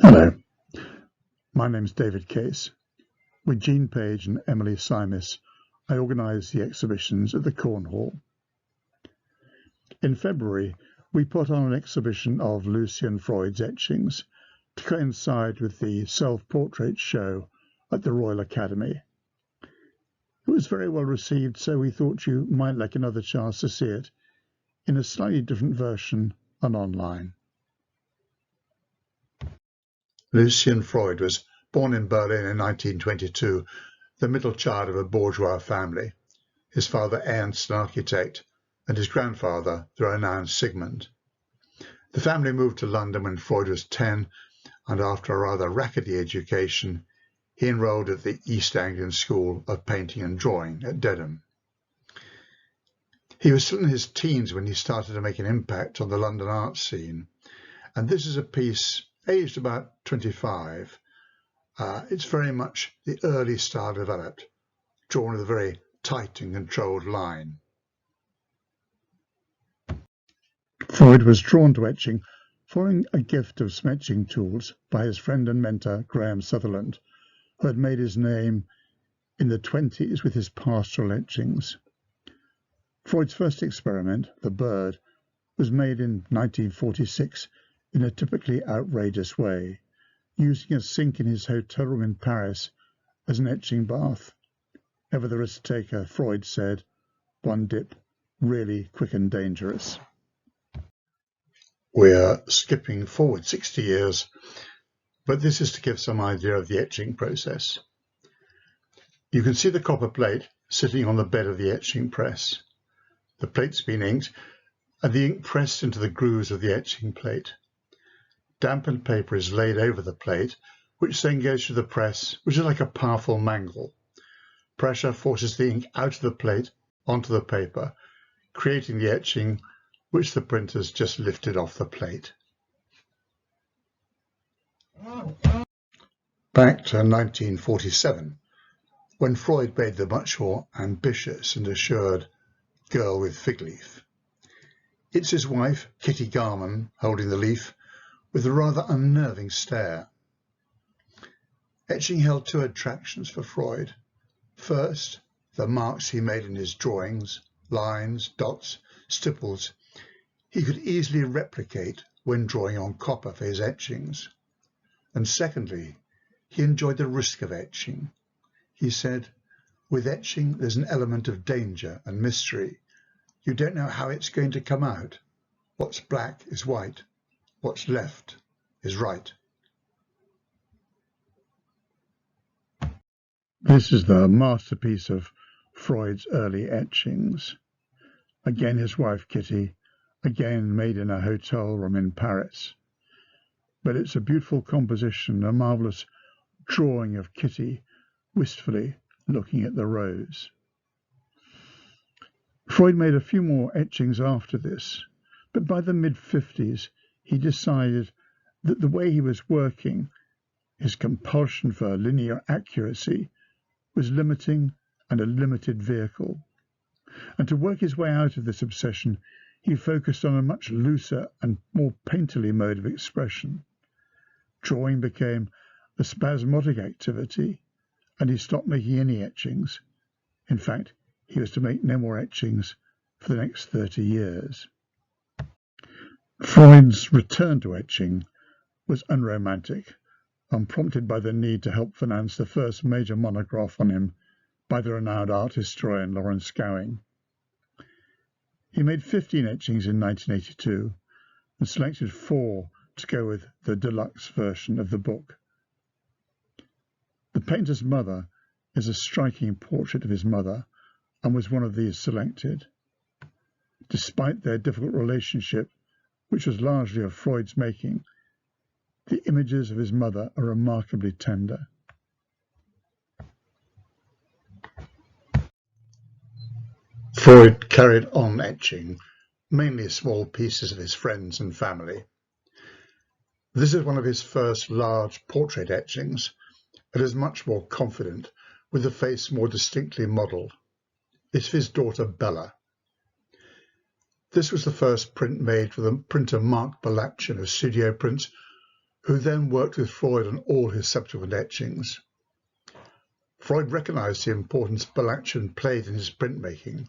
Hello, my name's David Case. With Jean Page and Emily Simus, I organise the exhibitions at the Cornhall. In February, we put on an exhibition of Lucian Freud's etchings to coincide with the self-portrait show at the Royal Academy. It was very well received, so we thought you might like another chance to see it in a slightly different version and online. Lucian Freud was born in Berlin in 1922, the middle child of a bourgeois family. His father Ernst, an architect, and his grandfather, the renowned Sigmund. The family moved to London when Freud was 10, and after a rather rackety education, he enrolled at the East Anglian School of Painting and Drawing at Dedham. He was still in his teens when he started to make an impact on the London art scene, and this is a piece aged about 25. It's very much the early style developed, drawn with a very tight and controlled line. Freud was drawn to etching following a gift of some etching tools by his friend and mentor Graham Sutherland, who had made his name in the 20s with his pastoral etchings. Freud's first experiment, the bird, was made in 1946 in a typically outrageous way, using a sink in his hotel room in Paris as an etching bath. Ever the risk-taker, Freud said, "One dip, really quick and dangerous." We're skipping forward 60 years, but this is to give some idea of the etching process. You can see the copper plate sitting on the bed of the etching press. The plate's been inked, and the ink pressed into the grooves of the etching plate. Dampened paper is laid over the plate, which then goes to the press, which is like a powerful mangle. Pressure forces the ink out of the plate onto the paper, creating the etching which the printers just lifted off the plate. Back to 1947, when Freud made the much more ambitious and assured Girl with Fig Leaf. It's his wife, Kitty Garman, holding the leaf, with a rather unnerving stare. Etching held two attractions for Freud. First, the marks he made in his drawings, lines, dots, stipples, he could easily replicate when drawing on copper for his etchings. And secondly, he enjoyed the risk of etching. He said, "With etching there's an element of danger and mystery. You don't know how it's going to come out. What's black is white. What's left is right." This is the masterpiece of Freud's early etchings. Again his wife Kitty, again made in a hotel room in Paris. But it's a beautiful composition, a marvellous drawing of Kitty wistfully looking at the rose. Freud made a few more etchings after this, but by the mid-50s he decided that the way he was working, his compulsion for linear accuracy, was limiting and a limited vehicle. And to work his way out of this obsession, he focused on a much looser and more painterly mode of expression. Drawing became a spasmodic activity, and he stopped making any etchings. In fact, he was to make no more etchings for the next 30 years. Freud's return to etching was unromantic, unprompted by the need to help finance the first major monograph on him by the renowned art historian Lawrence Gowing. He made 15 etchings in 1982 and selected 4 to go with the deluxe version of the book. The painter's mother is a striking portrait of his mother and was one of these selected. Despite their difficult relationship, which was largely of Freud's making, the images of his mother are remarkably tender. Freud carried on etching mainly small pieces of his friends and family. This is one of his first large portrait etchings, and is much more confident, with the face more distinctly modelled. It's of his daughter Bella. This was the first print made for the printer Mark Balachin of Studio Prints, who then worked with Freud on all his subsequent etchings. Freud recognized the importance Balaction played in his printmaking,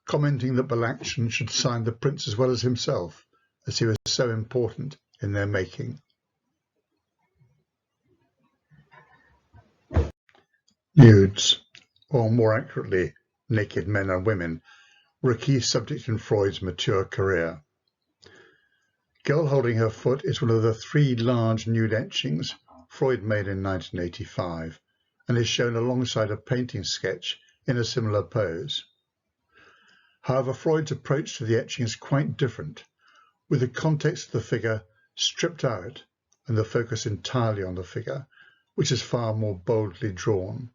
commenting that Balaction should sign the prints as well as himself, as he was so important in their making. Nudes, or more accurately, naked men and women, were a key subject in Freud's mature career. Girl Holding Her Foot is one of the 3 large nude etchings Freud made in 1985, and is shown alongside a painting sketch in a similar pose. However, Freud's approach to the etching is quite different, with the context of the figure stripped out and the focus entirely on the figure, which is far more boldly drawn.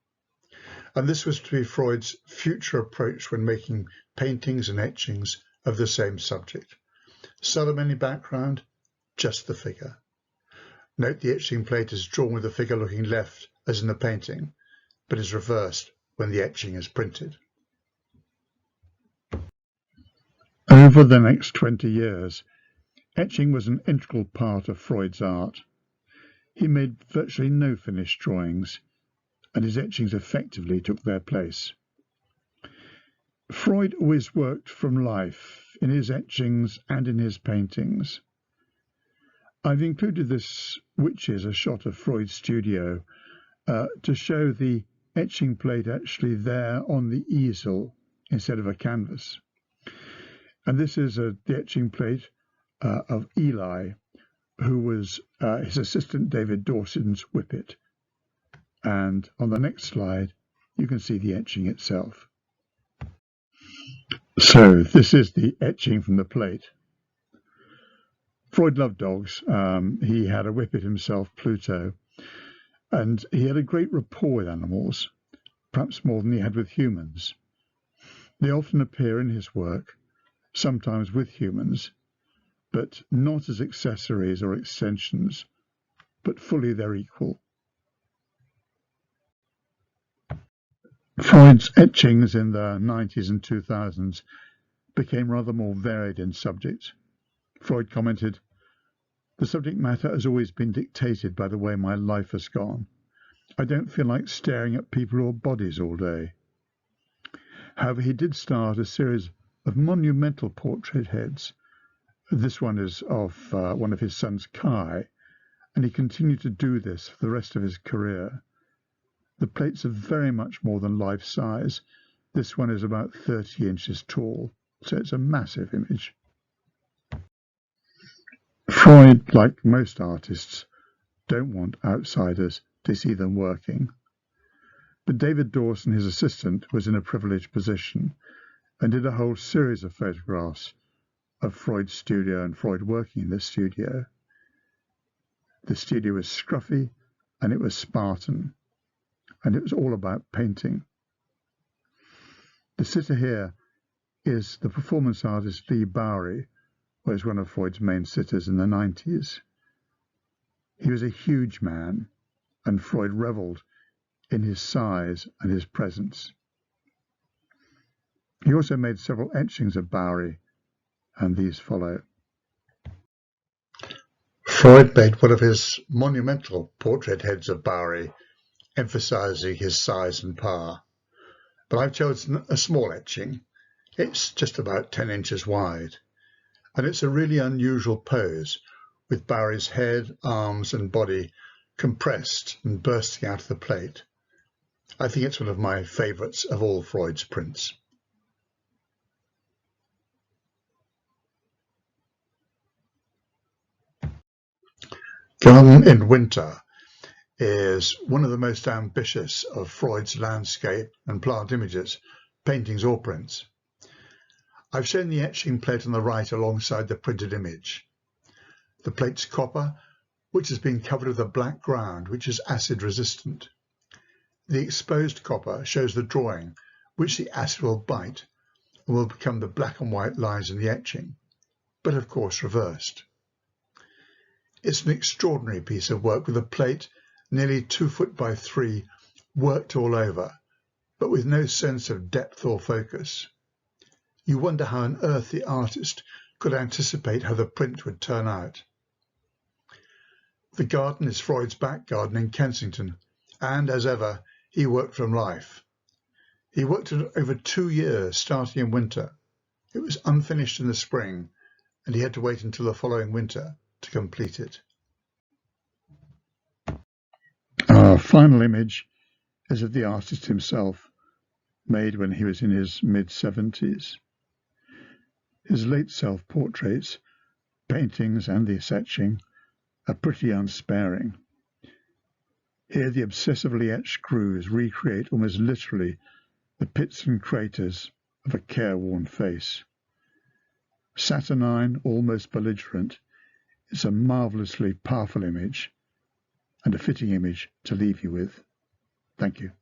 And this was to be Freud's future approach when making paintings and etchings of the same subject. Seldom any background, just the figure. Note the etching plate is drawn with the figure looking left as in the painting, but is reversed when the etching is printed. Over the next 20 years, etching was an integral part of Freud's art. He made virtually no finished drawings, and his etchings effectively took their place. Freud always worked from life in his etchings and in his paintings. I've included this, which is a shot of Freud's studio, to show the etching plate actually there on the easel instead of a canvas. And this is the etching plate of Eli, who was his assistant David Dawson's whippet. And on the next slide, you can see the etching itself. So this is the etching from the plate. Freud loved dogs. He had a whippet himself, Pluto, and he had a great rapport with animals, perhaps more than he had with humans. They often appear in his work, sometimes with humans, but not as accessories or extensions, but fully their equal. Freud's etchings in the 90s and 2000s became rather more varied in subject. Freud commented, "The subject matter has always been dictated by the way my life has gone. I don't feel like staring at people or bodies all day." However, he did start a series of monumental portrait heads. This one is of one of his sons, Kai, and he continued to do this for the rest of his career. The plates are very much more than life size. This one is about 30 inches tall, so it's a massive image. Freud, like most artists, don't want outsiders to see them working. But David Dawson, his assistant, was in a privileged position and did a whole series of photographs of Freud's studio and Freud working in the studio. The studio was scruffy and it was Spartan, and it was all about painting. The sitter here is the performance artist Lee Bowery, who was one of Freud's main sitters in the 90s. He was a huge man, and Freud revelled in his size and his presence. He also made several etchings of Bowery, and these follow. Freud made one of his monumental portrait heads of Bowery, emphasizing his size and power. But I've chosen a small etching. It's just about 10 inches wide, and it's a really unusual pose, with Bowery's head, arms and body compressed and bursting out of the plate. I think it's one of my favourites of all Freud's prints. Gone in Winter is one of the most ambitious of Freud's landscape and plant images, paintings or prints. I've shown the etching plate on the right alongside the printed image. The plate's copper, which has been covered with a black ground which is acid resistant. The exposed copper shows the drawing, which the acid will bite and will become the black and white lines in the etching, but of course reversed. It's an extraordinary piece of work with a plate nearly 2 foot by 3, worked all over, but with no sense of depth or focus. You wonder how on earth the artist could anticipate how the print would turn out. The garden is Freud's back garden in Kensington, and, as ever, he worked from life. He worked it over 2 years, starting in winter. It was unfinished in the spring, and he had to wait until the following winter to complete it. Our final image is of the artist himself, made when he was in his mid-70s. His late self-portraits, paintings and the etching are pretty unsparing. Here the obsessively etched grooves recreate almost literally the pits and craters of a careworn face. Saturnine, almost belligerent, it's a marvellously powerful image and a fitting image to leave you with. Thank you.